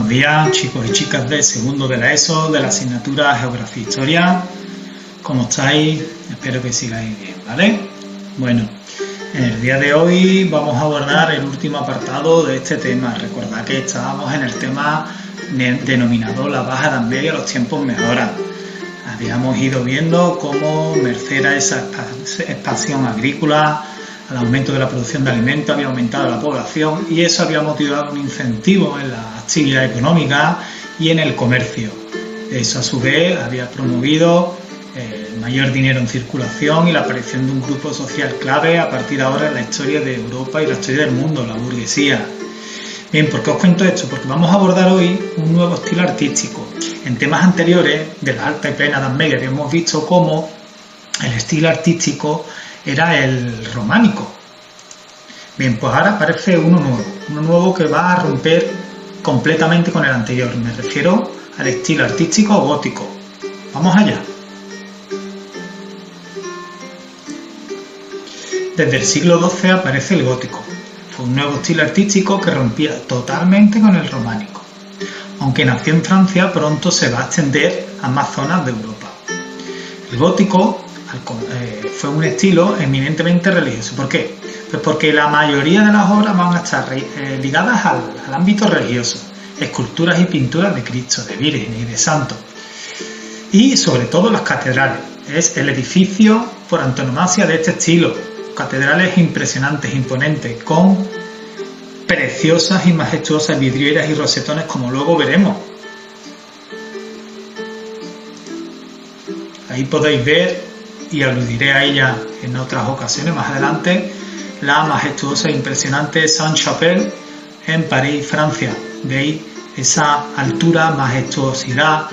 Buenos días, chicos y chicas de segundo de la ESO, de la asignatura Geografía e Historia. ¿Cómo estáis? Espero que sigáis bien, ¿vale? Bueno, en el día de hoy vamos a abordar el último apartado de este tema. Recordad que estábamos en el tema denominado la Baja Edad Media, los tiempos mejoran. Habíamos ido viendo cómo, merced a esa expansión agrícola, al aumento de la producción de alimentos, había aumentado la población y eso había motivado un incentivo en la actividad económica y en el comercio. Eso a su vez había promovido mayor dinero en circulación y la aparición de un grupo social clave a partir de ahora en la historia de Europa y la historia del mundo, la burguesía. Bien, ¿por qué os cuento esto? Porque vamos a abordar hoy un nuevo estilo artístico. En temas anteriores de la Alta y Plena Edad Media habíamos visto cómo el estilo artístico era el románico. Bien, pues ahora aparece uno nuevo que va a romper completamente con el anterior. Me refiero al estilo artístico gótico. Vamos allá. Desde el siglo XII aparece el gótico. Fue un nuevo estilo artístico que rompía totalmente con el románico. Aunque nació en Francia, pronto se va a extender a más zonas de Europa. El gótico fue un estilo eminentemente religioso. ¿Por qué? Pues porque la mayoría de las obras van a estar ligadas al ámbito religioso. Esculturas y pinturas de Cristo, de vírgenes y de santos. Y sobre todo las catedrales. Es el edificio por antonomasia de este estilo. Catedrales impresionantes, imponentes, con preciosas y majestuosas vidrieras y rosetones, como luego veremos. Ahí podéis ver, y aludiré a ella en otras ocasiones más adelante, la majestuosa e impresionante Sainte-Chapelle en París, Francia. Veis esa altura, majestuosidad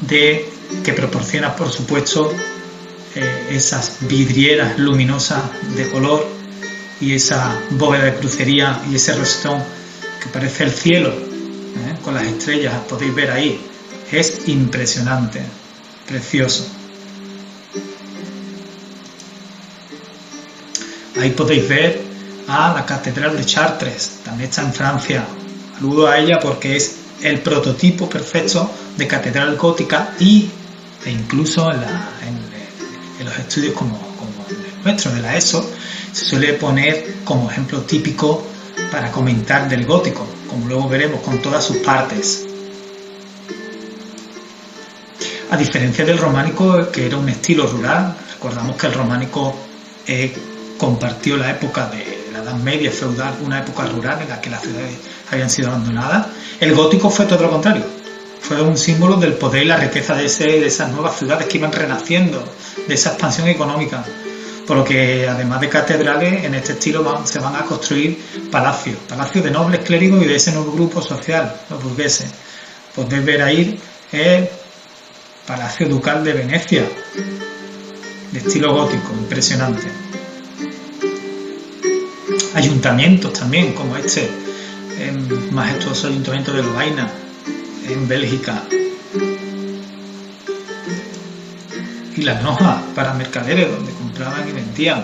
que proporciona, por supuesto, esas vidrieras luminosas de color y esa bóveda de crucería y ese rosetón que parece el cielo, con las estrellas, podéis ver ahí. Es impresionante, precioso. Ahí podéis ver a la Catedral de Chartres, también está en Francia. Saludo a ella porque es el prototipo perfecto de catedral gótica e incluso en los estudios como el nuestro, de la ESO, se suele poner como ejemplo típico para comentar del gótico, como luego veremos con todas sus partes. A diferencia del románico, que era un estilo rural, recordamos que el románico compartió la época de la Edad Media feudal, una época rural en la que las ciudades habían sido abandonadas. El gótico fue todo lo contrario, fue un símbolo del poder y la riqueza de esas nuevas ciudades que iban renaciendo, de esa expansión económica, por lo que además de catedrales, en este estilo se van a construir palacios de nobles clérigos y de ese nuevo grupo social, los burgueses. Podéis ver ahí el Palacio Ducal de Venecia, de estilo gótico, impresionante. Ayuntamientos también, como este majestuoso ayuntamiento de Lovaina, en Bélgica. Y las lonjas para mercaderes, donde compraban y vendían.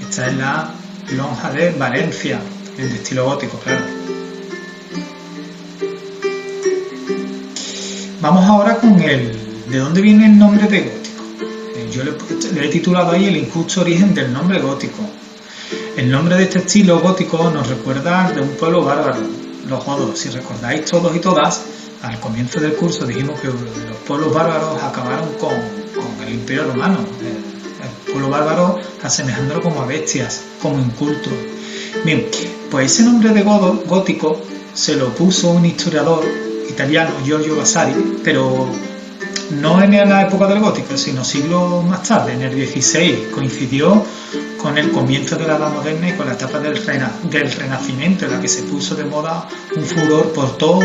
Esta es la lonja de Valencia, de estilo gótico, claro. Vamos ahora con ¿de dónde viene el nombre de gótico? Yo le he titulado ahí el injusto origen del nombre gótico. El nombre de este estilo gótico nos recuerda de un pueblo bárbaro, los godos. Si recordáis todos y todas, al comienzo del curso dijimos que los pueblos bárbaros acabaron con el Imperio Romano. El pueblo bárbaro asemejándolo como a bestias, como incultos. Bien, pues ese nombre de gótico se lo puso un historiador italiano, Giorgio Vasari, pero no en la época del gótico, sino siglos más tarde, en el XVI. Coincidió con el comienzo de la Edad Moderna y con la etapa del Renacimiento, en la que se puso de moda un furor por todo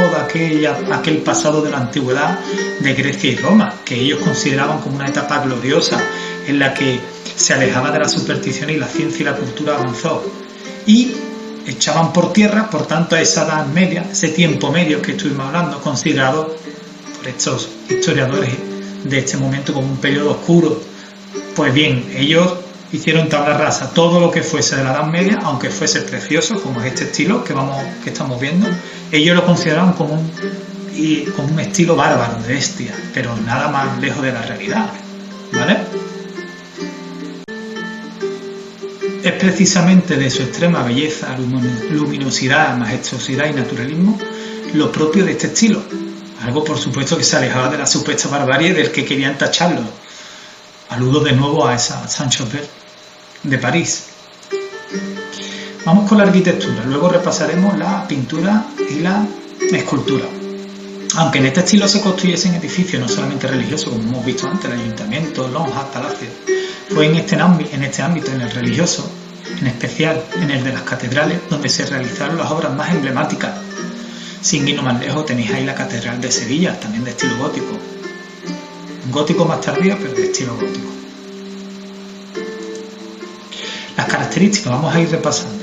aquel pasado de la antigüedad de Grecia y Roma, que ellos consideraban como una etapa gloriosa en la que se alejaba de la superstición y la ciencia y la cultura avanzó. Y echaban por tierra, por tanto, esa Edad Media, ese tiempo medio que estuvimos hablando, considerado por estos historiadores de este momento como un periodo oscuro. Pues bien, ellos hicieron tabla rasa todo lo que fuese de la Edad Media, aunque fuese precioso, como es este estilo que estamos viendo. Ellos lo consideraban como un estilo bárbaro, de bestia, pero nada más lejos de la realidad, ¿vale? Es precisamente de su extrema belleza, luminosidad, majestuosidad y naturalismo lo propio de este estilo, algo por supuesto que se alejaba de la supuesta barbarie del que querían tacharlo. Aludo de nuevo a esa Saint-Tropez de París. Vamos con la arquitectura, luego repasaremos la pintura y la escultura. Aunque en este estilo se construyesen edificios no solamente religiosos, como hemos visto antes, el ayuntamiento, lonjas, palacios, fue en este ámbito, en el religioso, en especial en el de las catedrales, donde se realizaron las obras más emblemáticas. Sin ir no más lejos, tenéis ahí la Catedral de Sevilla, también de estilo gótico. Un gótico más tardío, pero de estilo gótico. Las características, vamos a ir repasando.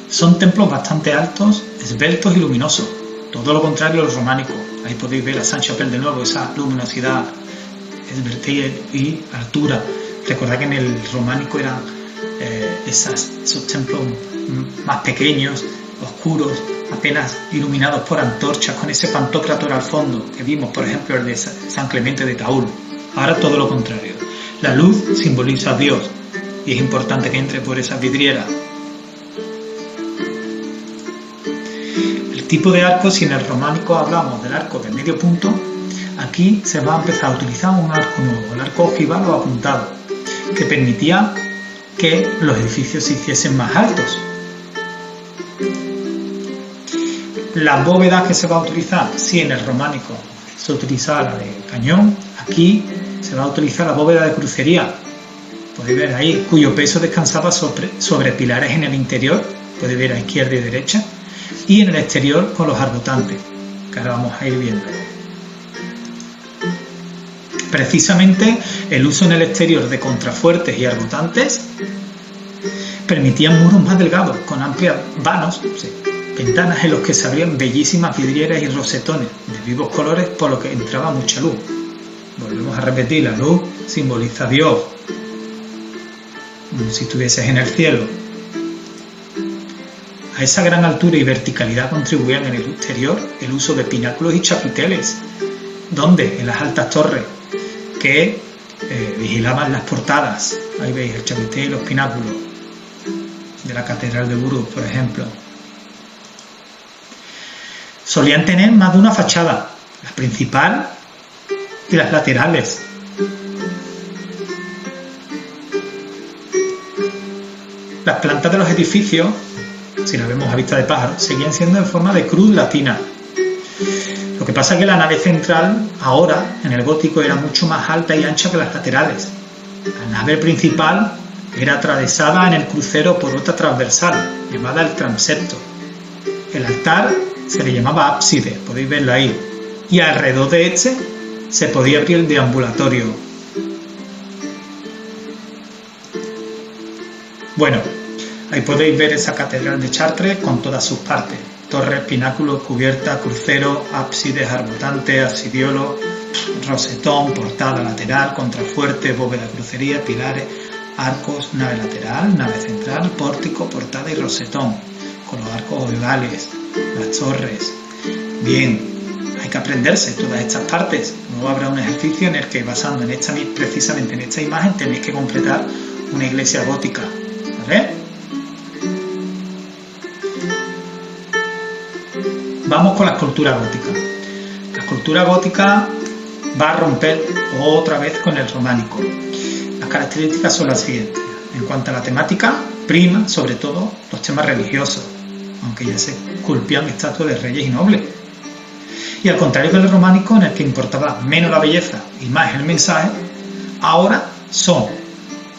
Son templos bastante altos, esbeltos y luminosos. Todo lo contrario a los románicos. Ahí podéis ver la Saint-Tropez de nuevo, esa luminosidad, esbeltez y altura. Recordad que en el románico eran esos templos más pequeños, oscuros, apenas iluminados por antorchas, con ese pantocrátor al fondo que vimos, por ejemplo, el de San Clemente de Taúl. Ahora todo lo contrario. La luz simboliza a Dios y es importante que entre por esa vidriera. El tipo de arco, si en el románico hablamos del arco de medio punto, aquí se va a empezar a utilizar un arco nuevo, el arco ojival o apuntado, que permitía que los edificios se hiciesen más altos. Las bóvedas que se va a utilizar, si en el románico se utilizaba la de cañón, aquí se va a utilizar la bóveda de crucería. Podéis ver ahí, cuyo peso descansaba sobre pilares en el interior, podéis ver a izquierda y derecha, y en el exterior con los arbotantes, que ahora vamos a ir viendo. Precisamente el uso en el exterior de contrafuertes y arbotantes permitían muros más delgados, con amplios vanos, ventanas en los que se abrían bellísimas vidrieras y rosetones de vivos colores, por lo que entraba mucha luz. Volvemos a repetir, la luz simboliza a Dios, como si estuvieses en el cielo. A esa gran altura y verticalidad contribuían en el exterior el uso de pináculos y chapiteles, donde en las altas torres que vigilaban las portadas, ahí veis el chapitel y los pináculos de la Catedral de Bourges, por ejemplo. Solían tener más de una fachada, la principal y las laterales. Las plantas de los edificios, si las vemos a vista de pájaro, seguían siendo en forma de cruz latina. Lo que pasa es que la nave central, ahora, en el gótico, era mucho más alta y ancha que las laterales. La nave principal era atravesada en el crucero por otra transversal, llamada el transepto. El altar se le llamaba ábside, podéis verlo ahí, y alrededor de este se podía abrir el deambulatorio. Bueno, ahí podéis ver esa catedral de Chartres con todas sus partes: torres, pináculos, cubierta, crucero, ábsides, arbotantes, absidiolo, rosetón, portada lateral, contrafuerte, bóveda, crucería, pilares, arcos, nave lateral, nave central, pórtico, portada y rosetón, con los arcos ovales, las torres. Bien, hay que aprenderse todas estas partes. Luego habrá un ejercicio en el que, basando en precisamente en esta imagen, tenéis que completar una iglesia gótica, ¿vale? Vamos con la escultura gótica. La escultura gótica va a romper otra vez con el románico. Las características son las siguientes. En cuanto a la temática, prima sobre todo los temas religiosos, aunque ya se esculpían estatuas de reyes y nobles. Y al contrario que el románico, en el que importaba menos la belleza y más el mensaje, ahora son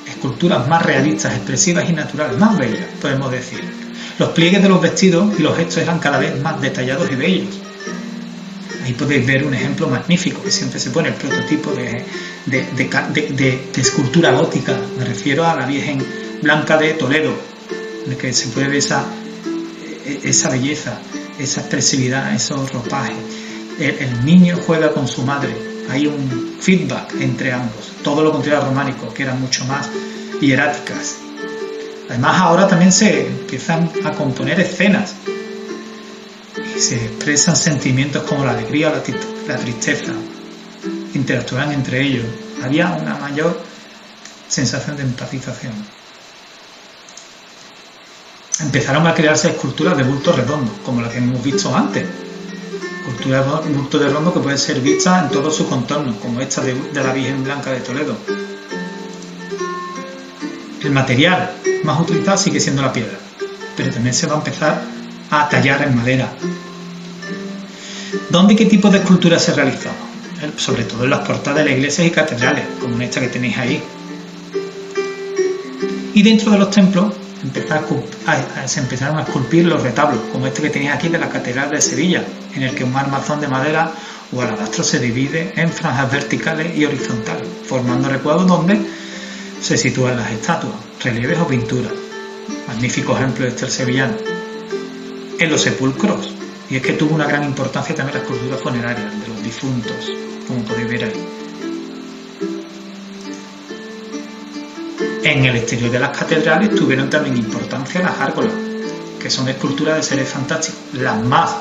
esculturas más realistas, expresivas y naturales, más bellas, podemos decir. Los pliegues de los vestidos y los gestos eran cada vez más detallados y bellos. Ahí podéis ver un ejemplo magnífico que siempre se pone, el prototipo de escultura gótica. Me refiero a la Virgen Blanca de Toledo, en el que se puede ver esa belleza, esa expresividad, esos ropajes. El niño juega con su madre, hay un feedback entre ambos, todo lo contrario al románico, que eran mucho más hieráticas. Además ahora también se empiezan a componer escenas y se expresan sentimientos como la alegría o la tristeza, interactúan entre ellos, había una mayor sensación de empatización. Empezaron a crearse esculturas de bulto redondo, como las que hemos visto antes. Esculturas de bulto redondo que pueden ser vistas en todo su contorno, como esta de la Virgen Blanca de Toledo. El material más utilizado sigue siendo la piedra, pero también se va a empezar a tallar en madera. ¿Dónde y qué tipo de esculturas se realizaban? Sobre todo en las portadas de las iglesias y catedrales, como en esta que tenéis ahí. Y dentro de los templos se empezaron a esculpir los retablos, como este que tenéis aquí de la Catedral de Sevilla, en el que un armazón de madera o alabastro se divide en franjas verticales y horizontales, formando recuadros donde se sitúan las estatuas, relieves o pinturas. Magnífico ejemplo de este sevillano. En los sepulcros, y es que tuvo una gran importancia también la escultura funeraria de los difuntos, como podéis ver ahí. En el exterior de las catedrales tuvieron también importancia las gárgolas, que son esculturas de seres fantásticos, las más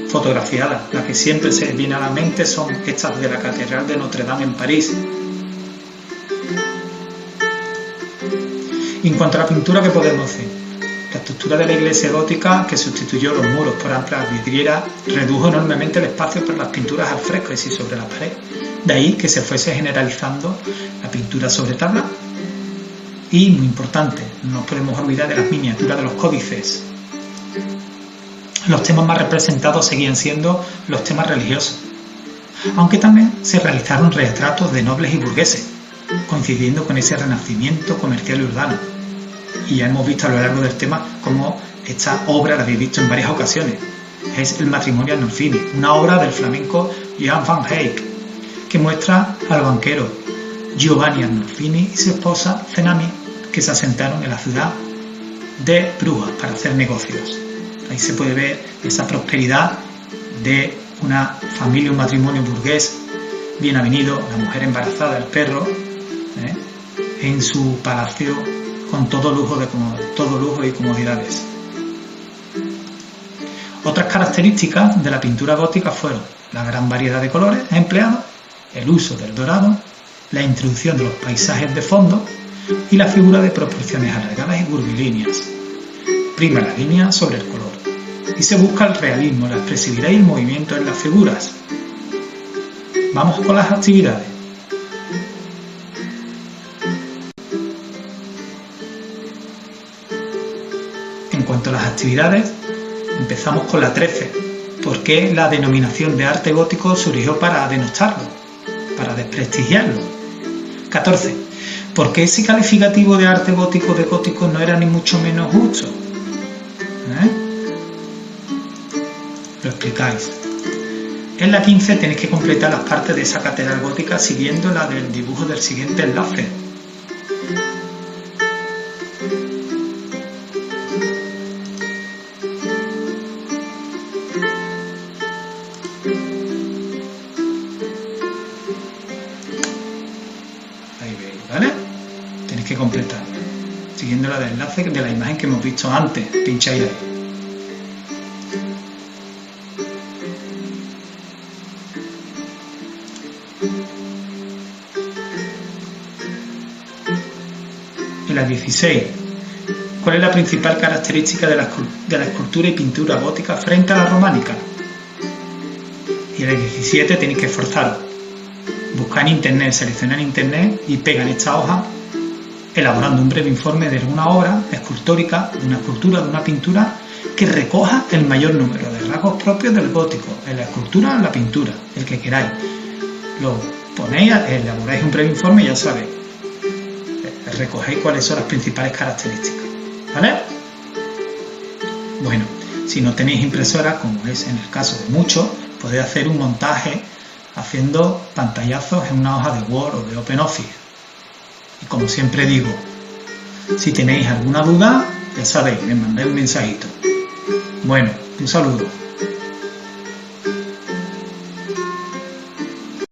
fotografiadas. Las que siempre se viene a la mente son estas de la Catedral de Notre Dame en París. En cuanto a la pintura, ¿qué podemos decir? La estructura de la iglesia gótica, que sustituyó los muros por amplias vidrieras, redujo enormemente el espacio para las pinturas al fresco, es decir, sobre la pared. De ahí que se fuese generalizando la pintura sobre tabla. Y, muy importante, no nos podemos olvidar de las miniaturas de los códices. Los temas más representados seguían siendo los temas religiosos, aunque también se realizaron retratos de nobles y burgueses, coincidiendo con ese renacimiento comercial y urbano. Y ya hemos visto a lo largo del tema cómo esta obra la habéis visto en varias ocasiones. Es el matrimonio Arnolfini, una obra del flamenco Johan van Eyck, que muestra al banquero Giovanni Arnolfini y su esposa Zenami, que se asentaron en la ciudad de Brujas para hacer negocios. Ahí se puede ver esa prosperidad de una familia, un matrimonio burgués bien avenido, la mujer embarazada, el perro, en su palacio con todo lujo y comodidades. Otras características de la pintura gótica fueron la gran variedad de colores empleados, el uso del dorado, la introducción de los paisajes de fondo y la figura de proporciones alargadas y curvilíneas. Prima la línea sobre el color y se busca el realismo, la expresividad y el movimiento en las figuras. Vamos con las actividades. En cuanto a las actividades, empezamos con la 13, porque la denominación de arte gótico surgió para denostarlo, para desprestigiarlo. 14. Porque ese calificativo de arte gótico de gótico no era ni mucho menos justo. Lo explicáis. En la 15 tenéis que completar las partes de esa catedral gótica siguiendo la del dibujo del siguiente enlace. Ahí veis, ¿vale? Tenéis que completar siguiendo la del enlace de la imagen que hemos visto antes. Pincháis ahí. En la 16, ¿cuál es la principal característica de la escultura y pintura gótica frente a la románica? Y en la 17 tenéis que esforzaros. Buscar en internet, seleccionar en internet y pegar en esta hoja elaborando un breve informe de alguna obra escultórica, de una escultura, de una pintura que recoja el mayor número de rasgos propios del gótico, en la escultura o en la pintura, el que queráis. Lo ponéis, elaboráis un breve informe y ya sabéis. Recogéis cuáles son las principales características, ¿vale? Bueno, si no tenéis impresora, como es en el caso de muchos, podéis hacer un montaje haciendo pantallazos en una hoja de Word o de OpenOffice. Y como siempre digo, si tenéis alguna duda, ya sabéis, me mandáis un mensajito. Bueno, un saludo.